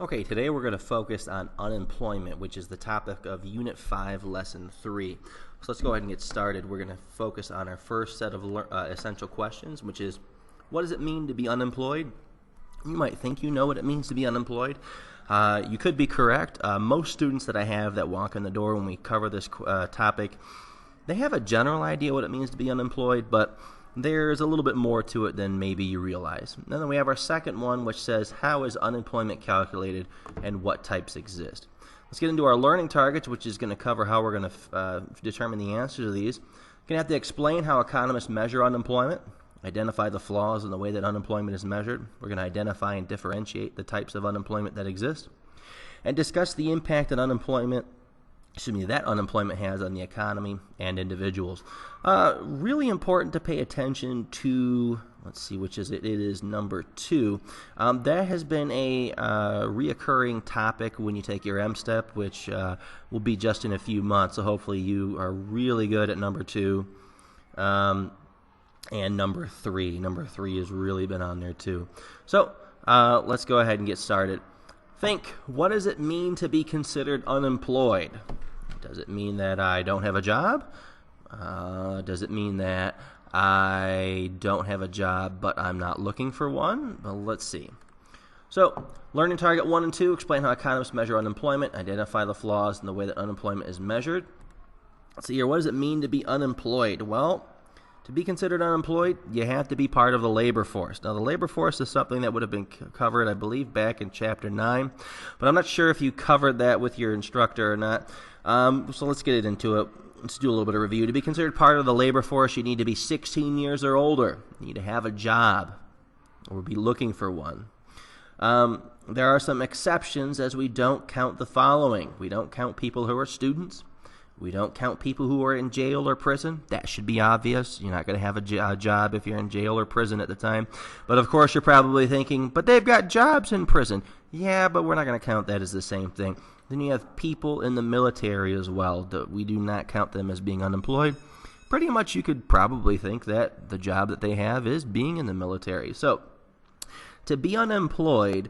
Okay, today we're going to focus on unemployment, which is the topic of Unit 5, Lesson 3. So let's go ahead and get started. We're going to focus on our first set of essential questions, which is, what does it mean to be unemployed? You might think you know what it means to be unemployed. You could be correct. Most students that I have that walk in the door when we cover this topic, they have a general idea what it means to be unemployed, but there's a little bit more to it than maybe you realize. And then we have our second one, which says, how is unemployment calculated and what types exist? Let's get into our learning targets, which is going to cover how we're going to determine the answers to these. We're going to have to explain how economists measure unemployment, identify the flaws in the way that unemployment is measured. We're going to identify and differentiate the types of unemployment that exist, and discuss the impact that unemployment has on the economy and individuals. Really important to pay attention to, let's see, which is it? It is number 2. That has been a reoccurring topic when you take your M-STEP, which will be just in a few months. So hopefully you are really good at number 2. And number 3. Number 3 has really been on there too. So let's go ahead and get started. Think, what does it mean to be considered unemployed? Does it mean that I don't have a job? Does it mean that I don't have a job but I'm not looking for one? Well, let's see. So, learning target 1 and 2, explain how economists measure unemployment, identify the flaws in the way that unemployment is measured. Let's see here, what does it mean to be unemployed? Well, to be considered unemployed, you have to be part of the labor force. Now, the labor force is something that would have been covered, I believe, back in Chapter 9, but I'm not sure if you covered that with your instructor or not. So let's get into it. Let's do a little bit of review. To be considered part of the labor force, you need to be 16 years or older. You need to have a job or be looking for one. There are some exceptions, as we don't count the following. We don't count people who are students. We don't count people who are in jail or prison. That should be obvious. You're not going to have a job if you're in jail or prison at the time. But of course, you're probably thinking, but they've got jobs in prison. Yeah, but we're not going to count that as the same thing. Then you have people in the military as well. We do not count them as being unemployed. Pretty much you could probably think that the job that they have is being in the military. So to be unemployed,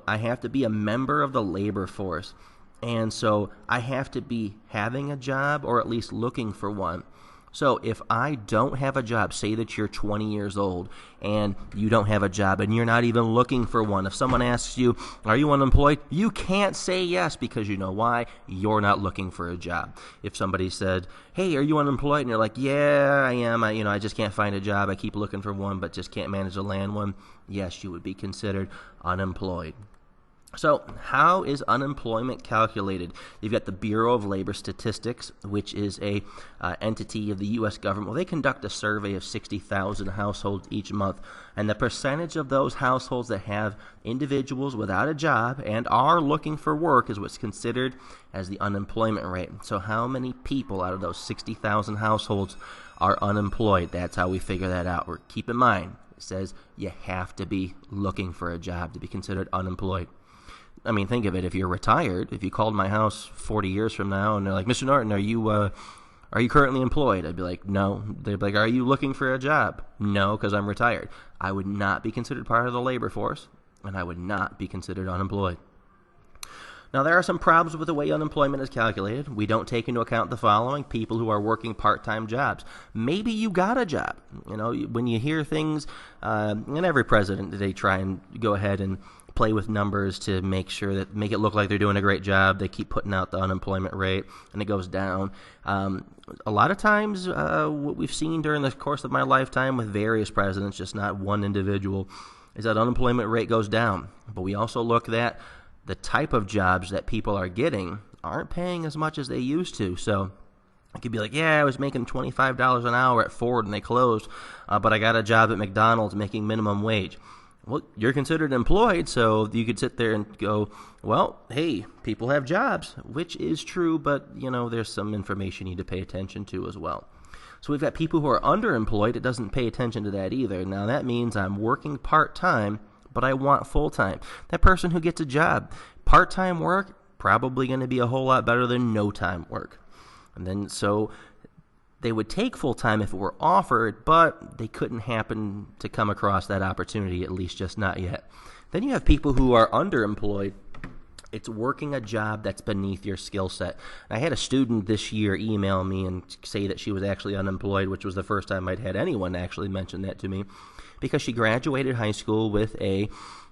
I have to be a member of the labor force. And so I have to be having a job or at least looking for one. So if I don't have a job, say that you're 20 years old and you don't have a job and you're not even looking for one. If someone asks you, are you unemployed? You can't say yes because you know why? You're not looking for a job. If somebody said, hey, are you unemployed? And you're like, yeah, I am. I just can't find a job. I keep looking for one but just can't manage to land one. Yes, you would be considered unemployed. So how is unemployment calculated? You've got the Bureau of Labor Statistics, which is a entity of the U.S. government. Well, they conduct a survey of 60,000 households each month, and the percentage of those households that have individuals without a job and are looking for work is what's considered as the unemployment rate. So how many people out of those 60,000 households are unemployed? That's how we figure that out. Keep in mind, it says you have to be looking for a job to be considered unemployed. I mean, think of it. If you're retired, if you called my house 40 years from now and they're like, Mr. Norton, are you currently employed? I'd be like, no. They'd be like, are you looking for a job? No, because I'm retired. I would not be considered part of the labor force, and I would not be considered unemployed. Now, there are some problems with the way unemployment is calculated. We don't take into account the following: people who are working part-time jobs. Maybe you got a job. When you hear things, and every president, they try and go ahead and play with numbers to make it look like they're doing a great job. They keep putting out the unemployment rate, and it goes down. A lot of times, what we've seen during the course of my lifetime with various presidents, just not one individual, is that unemployment rate goes down. But we also look at the type of jobs that people are getting aren't paying as much as they used to. So I could be like, yeah, I was making $25 an hour at Ford and they closed, but I got a job at McDonald's making minimum wage. Well, you're considered employed, so you could sit there and go, well, hey, people have jobs, which is true, but, there's some information you need to pay attention to as well. So we've got people who are underemployed. It doesn't pay attention to that either. Now, that means I'm working part-time, but I want full-time. That person who gets a job, part-time work, probably going to be a whole lot better than no-time work. And then so they would take full-time if it were offered, but they couldn't happen to come across that opportunity, at least just not yet. Then you have people who are underemployed, It's working a job that's beneath your skill set. I had a student this year email me and say that she was actually unemployed, which was the first time I'd had anyone actually mention that to me, because she graduated high school with a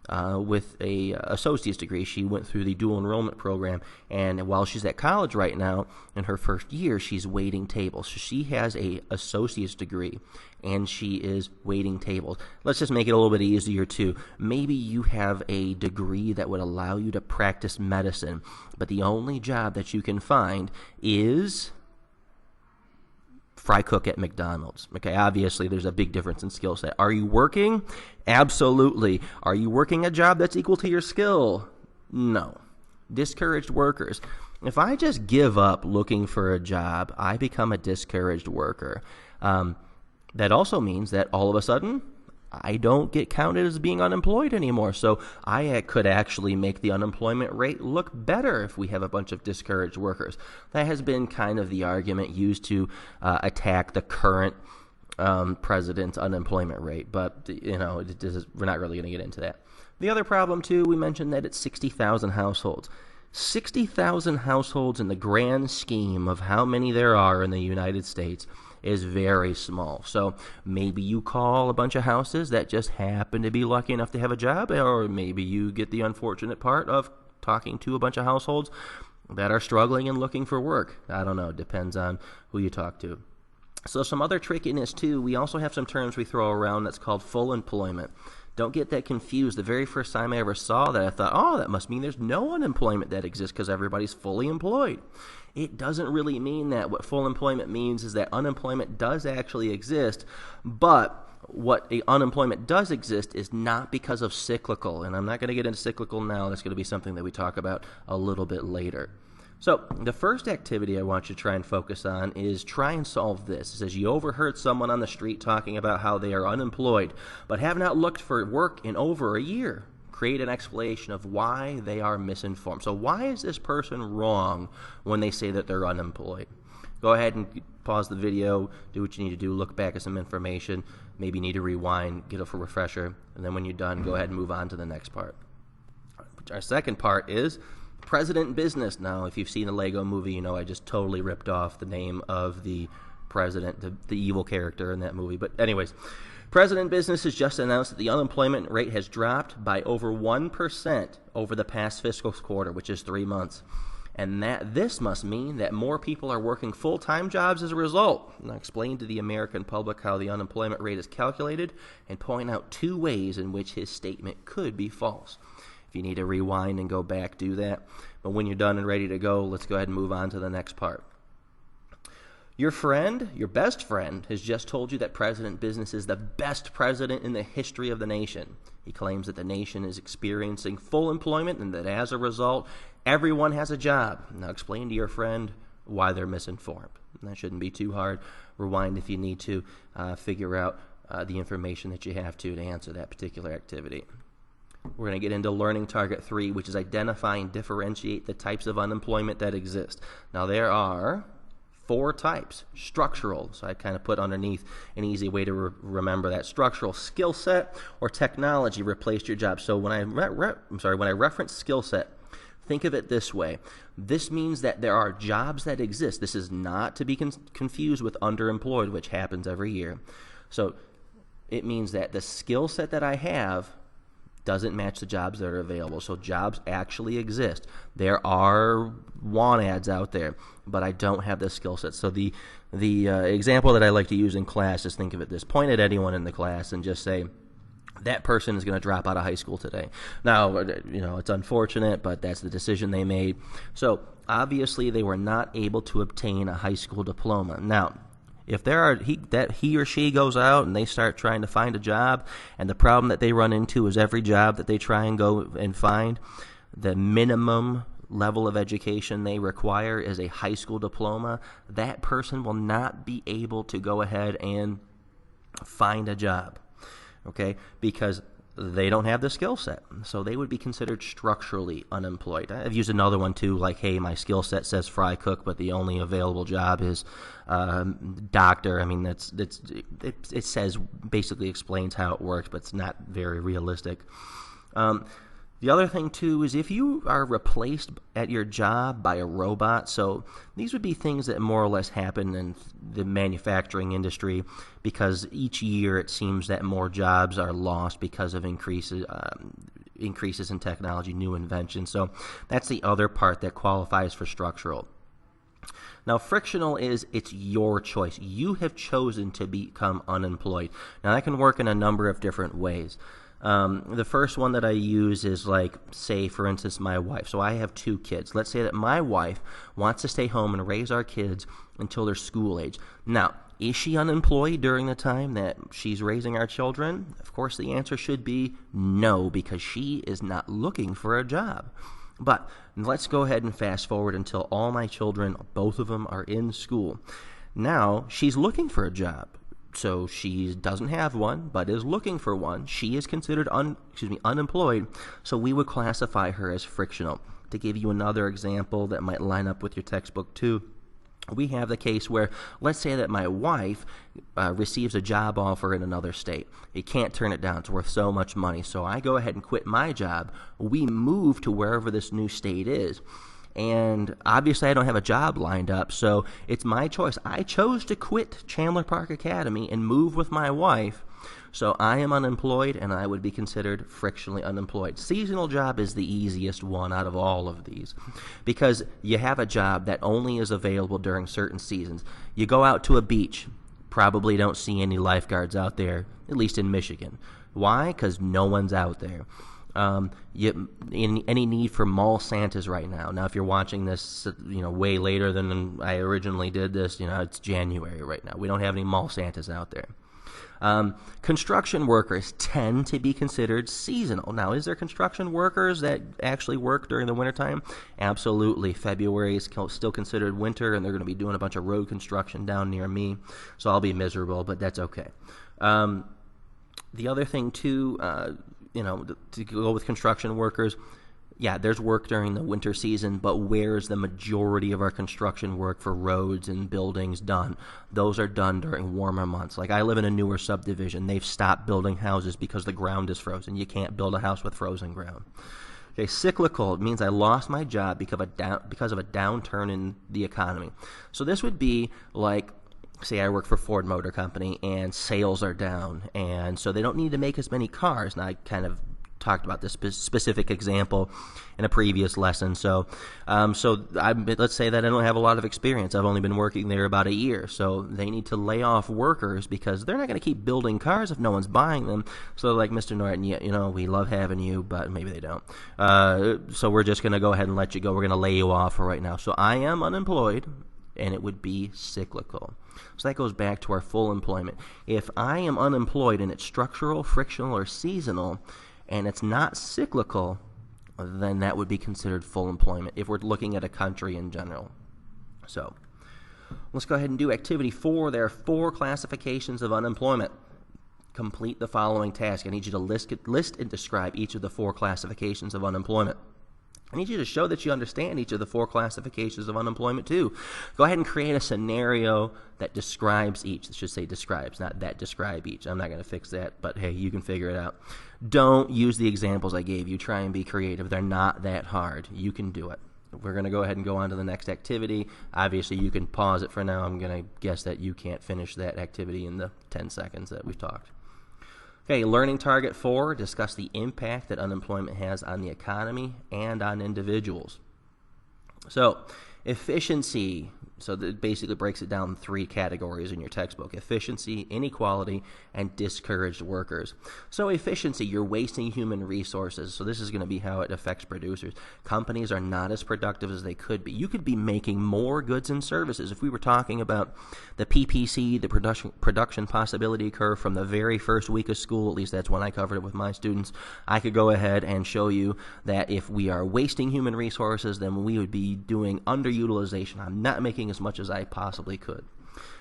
associate's degree. She went through the dual enrollment program, and while she's at college right now, in her first year, she's waiting tables. So she has a associate's degree, and she is waiting tables. Let's just make it a little bit easier too. Maybe you have a degree that would allow you to practice medicine, but the only job that you can find is fry cook at McDonald's. Okay, obviously there's a big difference in skill set. Are you working? Absolutely. Are you working a job that's equal to your skill? No. Discouraged workers. If I just give up looking for a job, I become a discouraged worker. That also means that all of a sudden, I don't get counted as being unemployed anymore. So I could actually make the unemployment rate look better if we have a bunch of discouraged workers. That has been kind of the argument used to attack the current president's unemployment rate. But, we're not really going to get into that. The other problem, too, we mentioned that it's 60,000 households. 60,000 households in the grand scheme of how many there are in the United States is very small. So maybe you call a bunch of houses that just happen to be lucky enough to have a job, or maybe you get the unfortunate part of talking to a bunch of households that are struggling and looking for work. I don't know. It depends on who you talk to. So some other trickiness too, we also have some terms we throw around that's called full employment. Don't get that confused. The very first time I ever saw that, I thought, oh, that must mean there's no unemployment that exists because everybody's fully employed. It doesn't really mean that. What full employment means is that unemployment does actually exist, but what unemployment does exist is not because of cyclical. And I'm not going to get into cyclical now. That's going to be something that we talk about a little bit later. So the first activity I want you to try and focus on is try and solve this. It says you overheard someone on the street talking about how they are unemployed, but have not looked for work in over a year. Create an explanation of why they are misinformed. So why is this person wrong when they say that they're unemployed? Go ahead and pause the video, do what you need to do, look back at some information, maybe need to rewind, get a refresher, and then when you're done, go ahead and move on to the next part. Our second part is President Business. Now, if you've seen the Lego movie, you know I just totally ripped off the name of the president, the evil character in that movie. But anyways, President Business has just announced that the unemployment rate has dropped by over 1% over the past fiscal quarter, which is 3 months. And that this must mean that more people are working full-time jobs as a result. And I'll explain to the American public how the unemployment rate is calculated and point out 2 ways in which his statement could be false. If you need to rewind and go back, do that. But when you're done and ready to go, let's go ahead and move on to the next part. Your friend, your best friend, has just told you that President Business is the best president in the history of the nation. He claims that the nation is experiencing full employment and that as a result, everyone has a job. Now explain to your friend why they're misinformed. And that shouldn't be too hard. Rewind if you need to. Figure out the information that you have to answer that particular activity. We're going to get into learning target 3, which is identify and differentiate the types of unemployment that exist. Now, there are 4 types. Structural, so I kind of put underneath an easy way to remember that. Structural, skill set or technology replaced your job. So when I reference skill set, think of it this way. This means that there are jobs that exist. This is not to be confused with underemployed, which happens every year. So it means that the skill set that I have doesn't match the jobs that are available. So jobs actually exist. There are want ads out there, but I don't have the skill set. So the example that I like to use in class is think of it this. Point at anyone in the class and just say, that person is going to drop out of high school today. Now, it's unfortunate, but that's the decision they made. So obviously they were not able to obtain a high school diploma. Now, if he or she goes out and they start trying to find a job, and the problem that they run into is every job that they try and go and find, the minimum level of education they require is a high school diploma, that person will not be able to go ahead and find a job, okay, because they don't have the skill set. So they would be considered structurally unemployed. I've used another one too, like, hey, my skill set says fry cook, but the only available job is doctor. I mean, it says, basically explains how it works, but it's not very realistic. The The other thing, too, is if you are replaced at your job by a robot, so these would be things that more or less happen in the manufacturing industry, because each year it seems that more jobs are lost because of increases in technology, new inventions. So that's the other part that qualifies for structural. Now, frictional it's your choice. You have chosen to become unemployed. Now, that can work in a number of different ways. The first one that I use is like, say, for instance, my wife. So I have 2 kids. Let's say that my wife wants to stay home and raise our kids until they're school age. Now, is she unemployed during the time that she's raising our children? Of course, the answer should be no, because she is not looking for a job. But let's go ahead and fast forward until all my children, both of them, are in school. Now, she's looking for a job. So she doesn't have one, but is looking for one. She is considered unemployed, so we would classify her as frictional. To give you another example that might line up with your textbook too, we have the case where, let's say that my wife receives a job offer in another state. You can't turn it down. It's worth so much money. So I go ahead and quit my job. We move to wherever this new state is. And obviously I don't have a job lined up, so it's my choice. I chose to quit Chandler Park Academy and move with my wife, so I am unemployed, and I would be considered frictionally unemployed. Seasonal job is the easiest one out of all of these, because you have a job that only is available during certain seasons. You go out to a beach, probably don't see any lifeguards out there, at least in Michigan. Why? Because no one's out there. Any need for mall Santas right now. Now, if you're watching this, way later than I originally did this, it's January right now. We don't have any mall Santas out there. Construction workers tend to be considered seasonal. Now, is there construction workers that actually work during the wintertime? Absolutely. February is still considered winter, and they're going to be doing a bunch of road construction down near me, so I'll be miserable, but that's okay. The other thing, too, to go with construction workers, yeah, there's work during the winter season, but where's the majority of our construction work for roads and buildings done? Those are done during warmer months. Like, I live in a newer subdivision. They've stopped building houses because the ground is frozen. You can't build a house with frozen ground. Okay, cyclical means I lost my job because of a downturn in the economy. So this would be like, say I work for Ford Motor Company and sales are down, and so they don't need to make as many cars. And I kind of talked about this specific example in a previous lesson. So let's say that I don't have a lot of experience. I've only been working there about a year. So they need to lay off workers because they're not going to keep building cars if no one's buying them. So like, Mr. Norton, we love having you, but maybe they don't. So we're just going to go ahead and let you go. We're going to lay you off for right now. So I am unemployed, and it would be cyclical. So that goes back to our full employment. If I am unemployed and it's structural, frictional, or seasonal, and it's not cyclical, then that would be considered full employment if we're looking at a country in general. So let's go ahead and do activity 4. There are 4 classifications of unemployment. Complete the following task. I need you to list and describe each of the 4 classifications of unemployment. I need you to show that you understand each of the 4 classifications of unemployment too. Go ahead and create a scenario that describes each. It should say describes, not that describe each. I'm not going to fix that, but hey, you can figure it out. Don't use the examples I gave you. Try and be creative. They're not that hard. You can do it. We're going to go ahead and go on to the next activity. Obviously, you can pause it for now. I'm going to guess that you can't finish that activity in the 10 seconds that we've talked. Okay, learning target 4, discuss the impact that unemployment has on the economy and on individuals. So, efficiency. So that basically breaks it down in 3 categories in your textbook: efficiency, inequality, and discouraged workers. So efficiency, you're wasting human resources. So this is going to be how it affects producers. Companies are not as productive as they could be. You could be making more goods and services. If we were talking about the PPC, the production possibility curve from the very first week of school, at least that's when I covered it with my students, I could go ahead and show you that if we are wasting human resources, then we would be doing underutilization. I'm not making as much as I possibly could.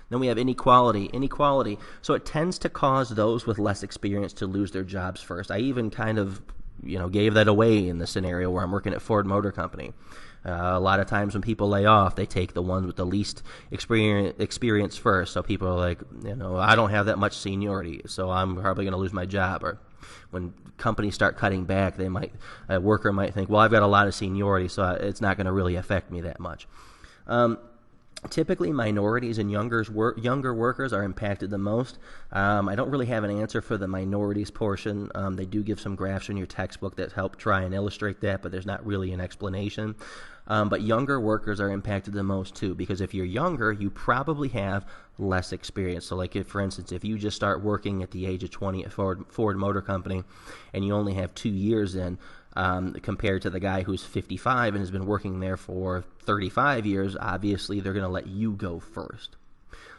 Then we have inequality. Inequality. So it tends to cause those with less experience to lose their jobs first. I even kind of, gave that away in the scenario where I'm working at Ford Motor Company. A lot of times when people lay off, they take the ones with the least experience first. So people are like, I don't have that much seniority, so I'm probably going to lose my job. Or when companies start cutting back, a worker might think, well, I've got a lot of seniority, so it's not going to really affect me that much. Typically, minorities and younger workers are impacted the most. I don't really have an answer for the minorities portion. They do give some graphs in your textbook that help try and illustrate that, but there's not really an explanation. But younger workers are impacted the most too, because if you're younger, you probably have less experience. So like, for instance, if you just start working at the age of 20 at Ford Motor Company and you only have 2 years in, compared to the guy who's 55 and has been working there for 35 years, obviously they're going to let you go first.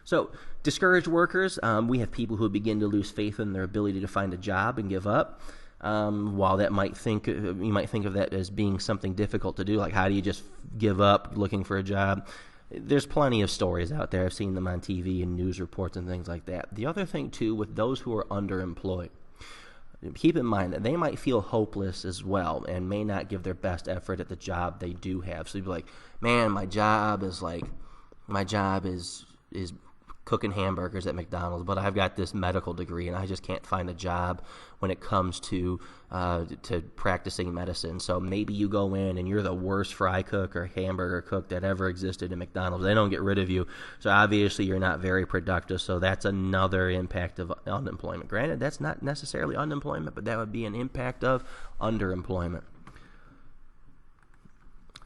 So discouraged workers, we have people who begin to lose faith in their ability to find a job and give up. While you might think of that as being something difficult to do, like how do you just give up looking for a job? There's plenty of stories out there. I've seen them on TV and news reports and things like that. The other thing too, with those who are underemployed, keep in mind that they might feel hopeless as well and may not give their best effort at the job they do have. So you'd be like, man, my job is cooking hamburgers at McDonald's, but I've got this medical degree and I just can't find a job when it comes to practicing medicine. So maybe you go in and you're the worst fry cook or hamburger cook that ever existed at McDonald's. They don't get rid of you. So obviously you're not very productive. So that's another impact of unemployment. Granted, that's not necessarily unemployment, but that would be an impact of underemployment.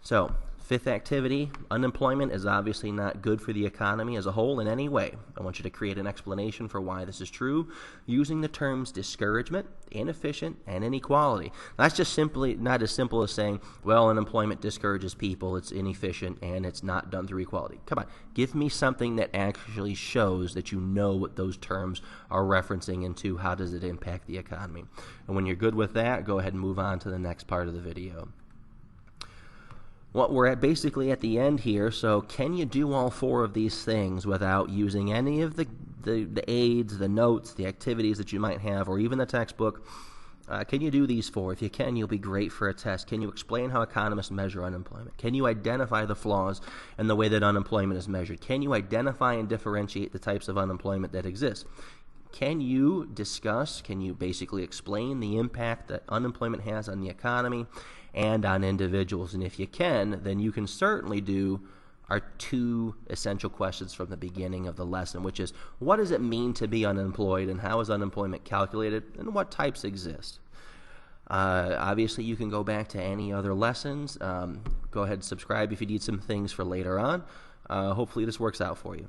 So, fifth activity, unemployment is obviously not good for the economy as a whole in any way. I want you to create an explanation for why this is true using the terms discouragement, inefficient, and inequality. That's just simply not as simple as saying, well, unemployment discourages people, it's inefficient, and it's not done through equality. Come on, give me something that actually shows that you know what those terms are referencing into. How does it impact the economy? And when you're good with that, go ahead and move on to the next part of the video. What we're basically at the end here, so can you do all four of these things without using any of the aids, the notes, the activities that you might have, or even the textbook? Can you do these four? If you can, you'll be great for a test. Can you explain how economists measure unemployment? Can you identify the flaws in the way that unemployment is measured? Can you identify and differentiate the types of unemployment that exist? Can you basically explain the impact that unemployment has on the economy and on individuals? And if you can, then you can certainly do our two essential questions from the beginning of the lesson, which is, what does it mean to be unemployed, and how is unemployment calculated, and what types exist? Obviously, you can go back to any other lessons. Go ahead and subscribe if you need some things for later on. Hopefully this works out for you.